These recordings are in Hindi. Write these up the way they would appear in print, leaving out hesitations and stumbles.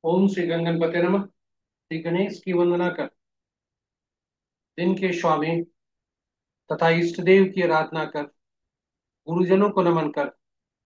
ओम श्री गणपते नमः। श्री गणेश की वंदना कर, दिन के स्वामी तथा इष्ट देव की आराधना कर, गुरुजनों को नमन कर,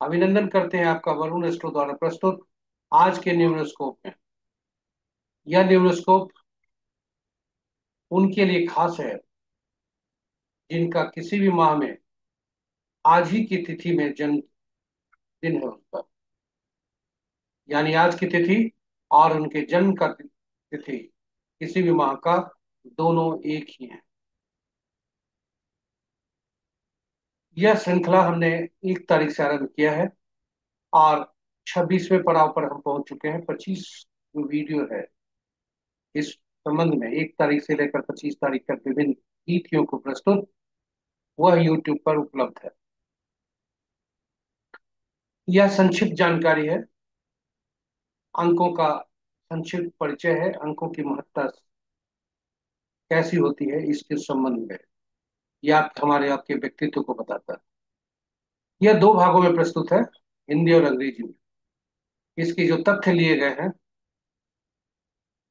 अभिनंदन करते हैं आपका वरुण एस्ट्रो द्वारा प्रस्तुत आज के न्यूरोस्कोप में। यह न्यूरोस्कोप उनके लिए खास है जिनका किसी भी माह में आज ही की तिथि में जन्मदिन है उनका, यानी आज की तिथि और उनके जन्म का तिथि किसी भी माह का दोनों एक ही है। यह श्रृंखला हमने 1 तारीख से आरंभ किया है और 26वें पड़ाव पर हम पहुंच चुके हैं। 25 जो वीडियो है इस संबंध में 1 तारीख से लेकर 25 तारीख तक विभिन्न तिथियों को प्रस्तुत, वह यूट्यूब पर उपलब्ध है। यह संक्षिप्त जानकारी है, अंकों का संक्षिप्त परिचय है, अंकों की महत्ता कैसी होती है इसके संबंध में यह हमारे आपके व्यक्तित्व को बताता है। यह 2 भागों में प्रस्तुत है, हिंदी और अंग्रेजी में। इसके जो तथ्य लिए गए हैं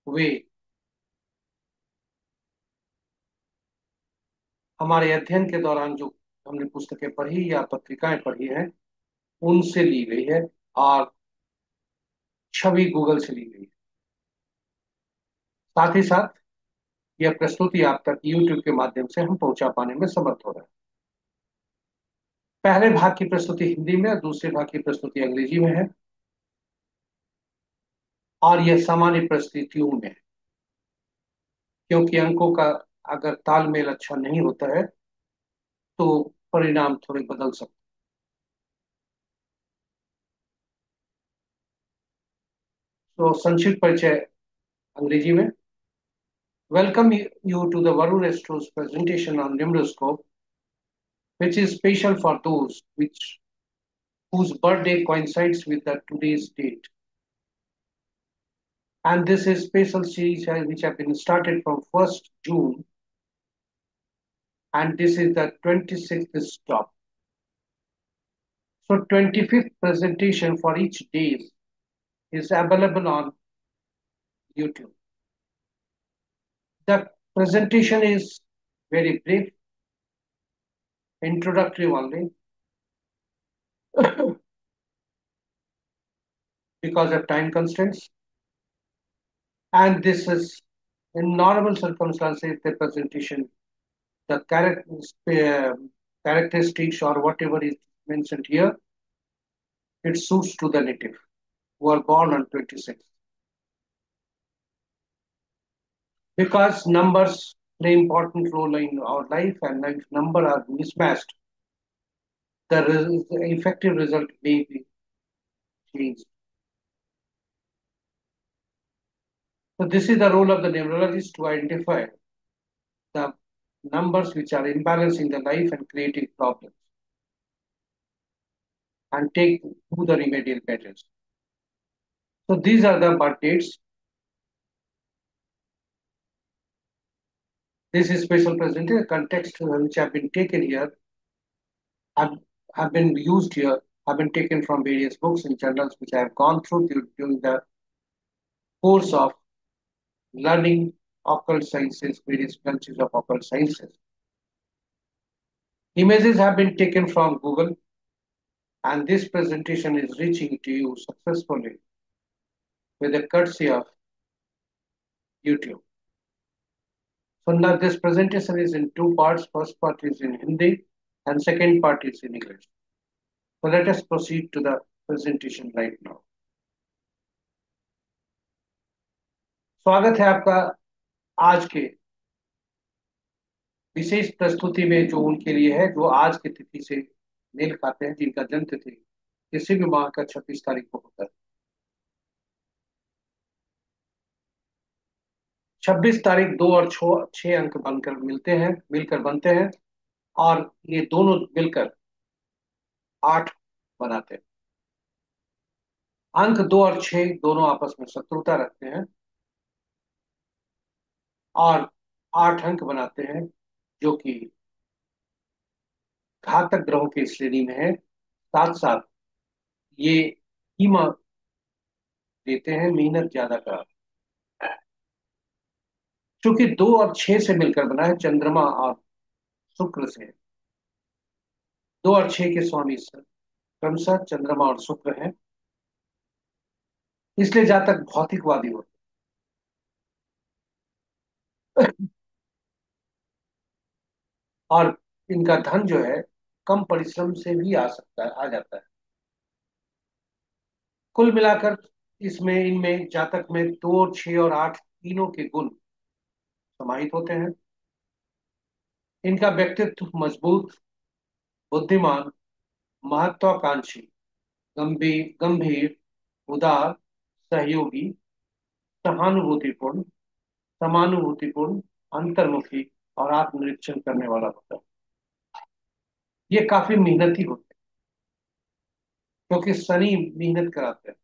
वे हमारे अध्ययन के दौरान जो हमने पुस्तकें पढ़ी या पत्रिकाएं पढ़ी हैं उनसे ली गई है और छवि गूगल से ली गई है। साथ ही साथ यह प्रस्तुति आप तक यूट्यूब के माध्यम से हम पहुंचा पाने में समर्थ हो रहे हैं। पहले भाग की प्रस्तुति हिंदी में और दूसरे भाग की प्रस्तुति अंग्रेजी में है और यह सामान्य परिस्थितियों में है, क्योंकि अंकों का अगर तालमेल अच्छा नहीं होता है तो परिणाम थोड़े बदल सकते हैं। तो संक्षिप्त परिचय अंग्रेजी में। Welcome you to the Varun Astros presentation on numeroscope, which is special for those whose birthday coincides with the today's date. And this is special series which have been started from 1st June, and this is the 26th stop. So 25th presentation for each day is available on YouTube. The presentation is very brief, introductory only, because of time constraints. And this is in normal circumstances, the presentation, the characteristics or whatever is mentioned here, it suits to the native who are born on 26th. Because numbers play important role in our life, and if number are mismatched, the effective result may be changed. So this is the role of the numerologist to identify the numbers which are imbalancing the life and creating problems and take to the remedial measures. So these are the birth dates. This is special presentation context which have been taken here, have, have been used here, have been taken from various books and journals which I have gone through during the course of learning occult sciences, various branches of occult sciences. Images have been taken from Google, and this presentation is reaching to you successfully with the courtesy of YouTube. So now this presentation is in 2 parts. First part is in Hindi and second part is in English. So let us proceed to the presentation right now. स्वागत है आपका आज के विशेष प्रस्तुति में, जो उनके लिए है जो आज की तिथि से मेल खाते हैं, जिनका जन्म तिथि किसी भी माह का 26 तारीख को होता है। 26 तारीख 2 और 6 अंक बनकर मिलकर बनते हैं और ये दोनों मिलकर 8 बनाते हैं। अंक 2 और 6 दोनों आपस में शत्रुता रखते हैं और 8 अंक बनाते हैं, जो कि घातक ग्रहों की श्रेणी में है। साथ साथ ये ईमा देते हैं, मेहनत ज्यादा कराते हैं। क्योंकि 2 और 6 से मिलकर बना है, चंद्रमा और शुक्र से। 2 और 6 के स्वामी क्रमशः चंद्रमा और शुक्र हैं। इसलिए जातक भौतिकवादी होते हैं। और इनका धन जो है कम परिश्रम से भी आ सकता है, आ जाता है। कुल मिलाकर इसमें, इनमें जातक में 2, 6 और 8 तीनों के गुण समाहित होते हैं। इनका व्यक्तित्व मजबूत, बुद्धिमान, महत्वाकांक्षी, गंभीर, उदार, सहयोगी, सहानुभूतिपूर्ण, समानुभूतिपूर्ण, अंतर्मुखी और आत्मनिरीक्षण करने वाला होता है। ये काफी मेहनती होते हैं, क्योंकि शनि मेहनत कराते हैं।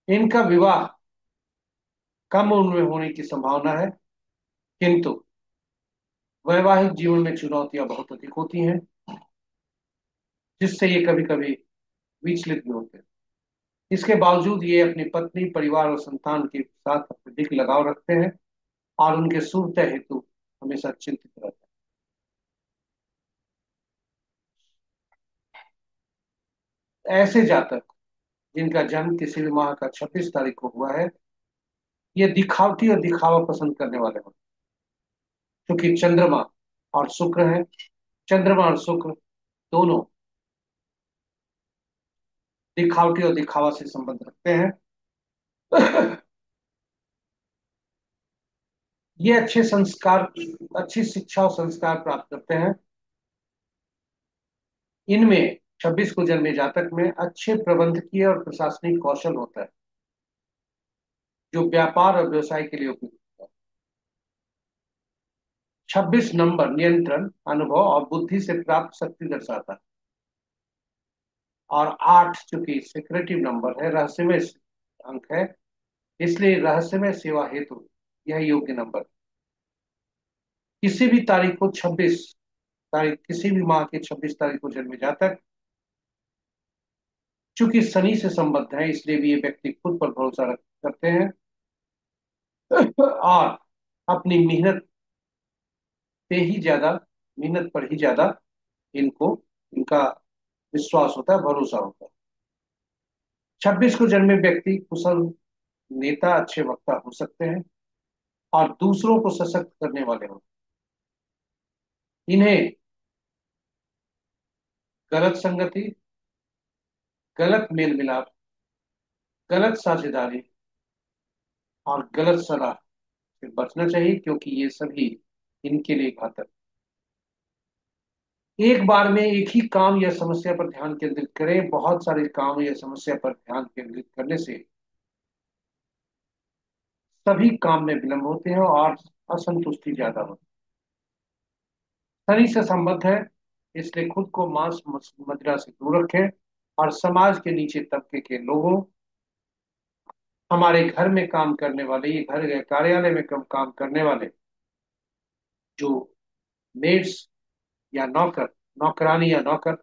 इनका विवाह कम उम्र में होने की संभावना है, किंतु वैवाहिक जीवन में चुनौतियां बहुत अधिक होती हैं, जिससे ये कभी कभी विचलित भी होते हैं। इसके बावजूद ये अपनी पत्नी, परिवार और संतान के साथ अत्यधिक लगाव रखते हैं और उनके सुरक्षा हेतु हमेशा चिंतित रहते हैं। ऐसे जातक जिनका जन्म किसी भी माह का 26 तारीख को हुआ है, ये दिखावटी और दिखावा पसंद करने वाले होते हैं। क्योंकि चंद्रमा और शुक्र है, चंद्रमा और शुक्र दोनों दिखावटी और दिखावा से संबंध रखते हैं। ये अच्छे संस्कार, अच्छी शिक्षा और संस्कार प्राप्त करते हैं। इनमें 26 को जन्मे जातक में अच्छे प्रबंधकीय और प्रशासनिक कौशल होता है, जो व्यापार और व्यवसाय के लिए उपयुक्त होता है। 26 नंबर नियंत्रण, अनुभव और बुद्धि से प्राप्त शक्ति दर्शाता है। और 8 चूंकि सिक्रेटिव नंबर है, रहस्यमय अंक है, इसलिए रहस्यमय सेवा हेतु यह योग्य नंबर। किसी भी तारीख को 26 तारीख, किसी भी माह की 26 तारीख को जन्मे जातक चूंकि शनि से संबद्ध है, इसलिए भी ये व्यक्ति खुद पर भरोसा करते हैं और अपनी मेहनत पर ही ज्यादा इनको इनका विश्वास होता है, भरोसा होता है। 26 को जन्मे व्यक्ति कुशल नेता, अच्छे वक्ता हो सकते हैं और दूसरों को सशक्त करने वाले होते हैं। इन्हें गलत संगति, गलत मेल मिलाप, गलत साझेदारी और गलत सलाह से बचना चाहिए, क्योंकि ये सभी इनके लिए घातक। एक बार में एक ही काम या समस्या पर ध्यान केंद्रित करें, बहुत सारे काम या समस्या पर ध्यान केंद्रित करने से सभी काम में विलंब होते हैं और असंतुष्टि ज्यादा होती है। शनि से संबद्ध है, इसलिए खुद को मांस मदिरा से दूर रखें और समाज के नीचे तबके के लोगों, हमारे घर में काम करने वाले, ये घर या कार्यालय में काम करने वाले जो मेड्स या नौकर, नौकरानी या नौकर,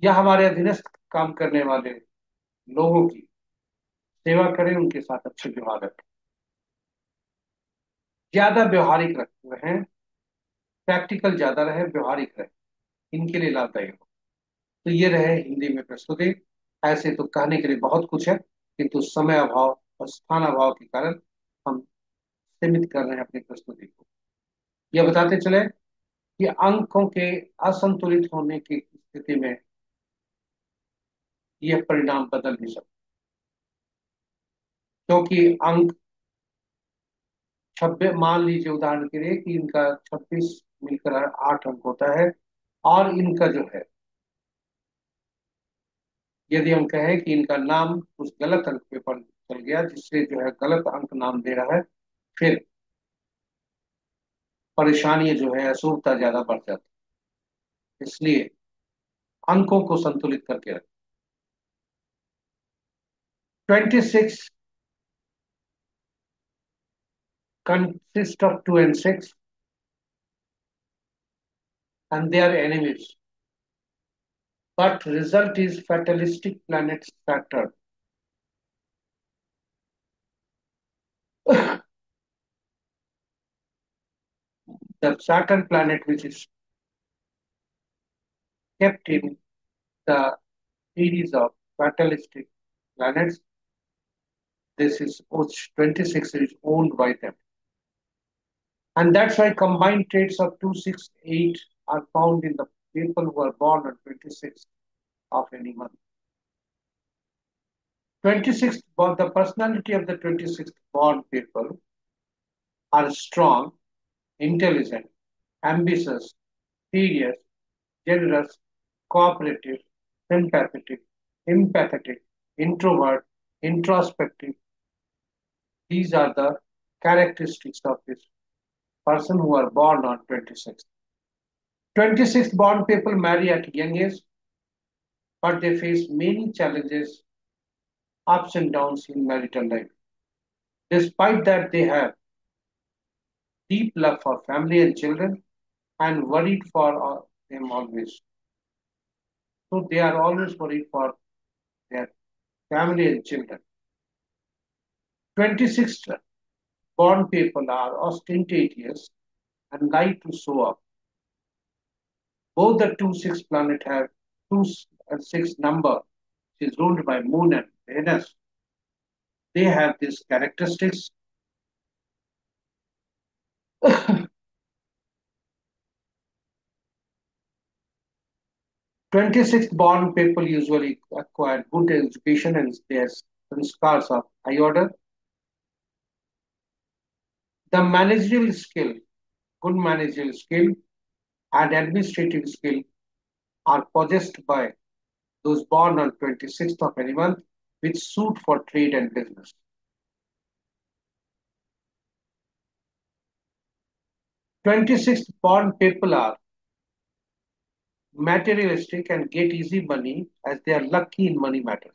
या हमारे अधीनस्थ काम करने वाले लोगों की सेवा करें, उनके साथ अच्छे व्यवहार रखें। ज्यादा व्यवहारिक रहें, प्रैक्टिकल ज्यादा रहे, व्यवहारिक रहे, इनके लिए लाभदायक हो। तो ये रहे हिंदी में प्रस्तुति। ऐसे तो कहने के लिए बहुत कुछ है, किंतु समय अभाव और स्थान अभाव के कारण हम सीमित कर रहे हैं अपनी प्रस्तुति को। यह बताते चले कि अंकों के असंतुलित होने की स्थिति में यह परिणाम बदल भी सकता है। क्योंकि अंक 26, मान लीजिए उदाहरण के लिए कि इनका 26 मिलकर 8 अंक होता है, और इनका जो है, यदि हम कहें कि इनका नाम उस गलत अंक पे पर चल गया, जिससे जो है गलत अंक नाम दे रहा है, फिर परेशानी जो है, अशुभता ज्यादा बढ़ जाती है। इसलिए अंकों को संतुलित करके रखें। 26 consist of 2 and 6 and they are enemies, but result is fatalistic planets factor. The Saturn planet, which is kept in the series of fatalistic planets, this is 26 is owned by them. And that's why combined traits of 268 are found in the people who are born on 26th of any month. 26th born, the personality of the 26th born people are strong, intelligent, ambitious, serious, generous, cooperative, sympathetic, empathetic, introvert, introspective. These are the characteristics of this person who are born on 26th. 26th born people marry at young age, but they face many challenges, ups and downs in marital life. Despite that, they have deep love for family and children and worried for them always. So they are always worried for their family and children. 26th born people are ostentatious and like to show up. Both the 2-6 planet have 2 and 6 number, which is ruled by Moon and Venus. They have these characteristics. 26th born people usually acquire good education and their scars of high order. The managerial skill, good managerial skill, and administrative skill are possessed by those born on 26th of any month, which suit for trade and business. 26th born people are materialistic and get easy money as they are lucky in money matters.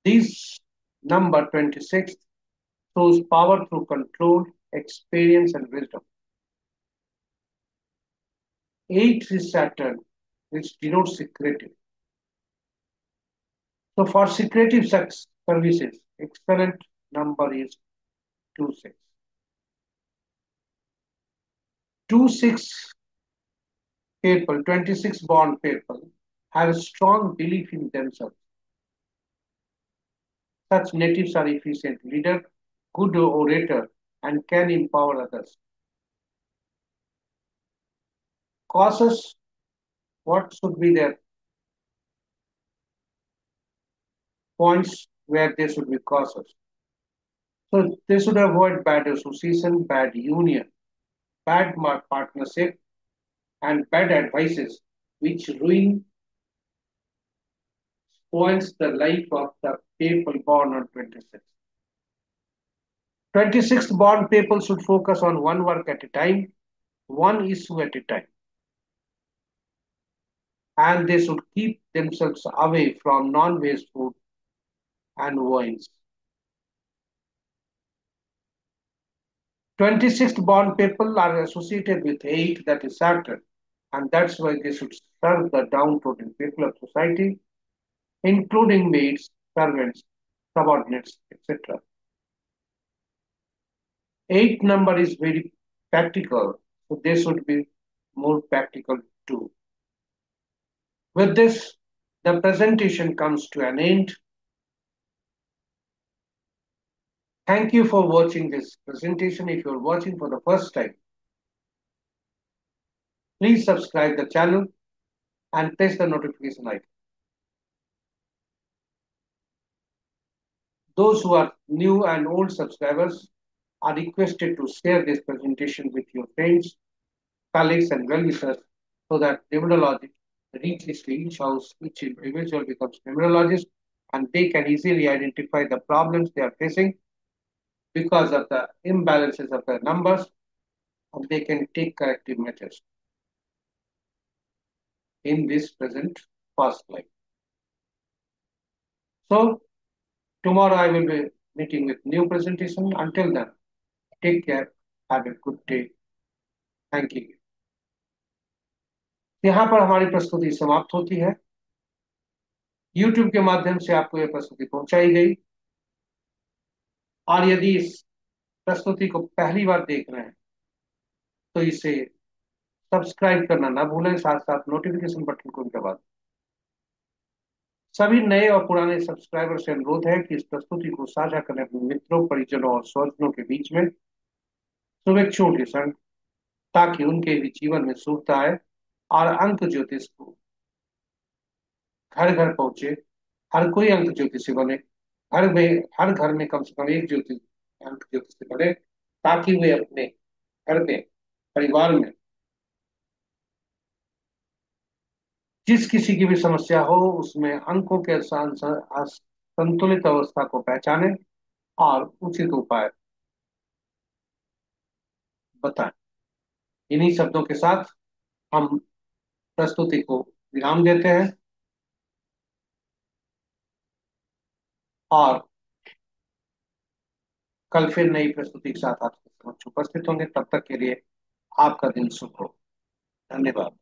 This number 26 shows power through control, experience, and wisdom. 8 is Saturn, which denotes secretive. So for secretive services, excellent number is 26. 26 people, 26 born people, have a strong belief in themselves. Such natives are efficient leader, good orator, and can empower others. Causes, what should be their points where they should be cautious? So they should avoid bad association, bad union, bad partnership, and bad advices, which spoils the life of the people born on 26th. 26th born people should focus on one work at a time, one issue at a time, and they should keep themselves away from non-waste food and wines. 26th born people are associated with 8, that is Saturn, and that's why they should serve the downtrodden people of society, including maids, servants, subordinates, etc. 8 number is very practical, so they should be more practical too. With this, the presentation comes to an end. Thank you for watching this presentation. If you're watching for the first time, please subscribe the channel and press the notification icon. Those who are new and old subscribers are requested to share this presentation with your friends, colleagues, and well-wishers so that numerology reaches to each house, each individual becomes numerologist, and they can easily identify the problems they are facing because of the imbalances of the numbers, and they can take corrective measures in this present past life. So tomorrow I will be meeting with new presentation. Until then, take care. Have a good day. Thank you. यहाँ पर हमारी प्रस्तुति समाप्त होती है। YouTube के माध्यम से आपको यह प्रस्तुति पहुंचाई गई। और यदि इस प्रस्तुति को पहली बार देख रहे हैं तो इसे सब्सक्राइब करना ना भूलें, साथ साथ नोटिफिकेशन बटन को भी दबा दें। सभी नए और पुराने सब्सक्राइबर से अनुरोध है कि इस प्रस्तुति को साझा करें अपने मित्रों, परिजनों और स्वजनों के बीच में शुभेच्छुओं के संग, ताकि उनके भी जीवन में शुभता आए और अंक ज्योतिष को घर घर पहुंचे। हर कोई अंक ज्योतिषी बने। घर में, हर घर में कम से कम एक ज्योतिष, अंक ज्योतिषी बने, ताकि वे अपने घर में, परिवार में जिस किसी की भी समस्या हो उसमें अंकों के संतुलित अवस्था को पहचाने और उचित उपाय बताएं। इन्हीं शब्दों के साथ हम प्रस्तुति को विराम देते हैं और कल फिर नई प्रस्तुति के साथ आपके समक्ष उपस्थित होंगे। तब तक के लिए आपका दिन शुभ हो। धन्यवाद।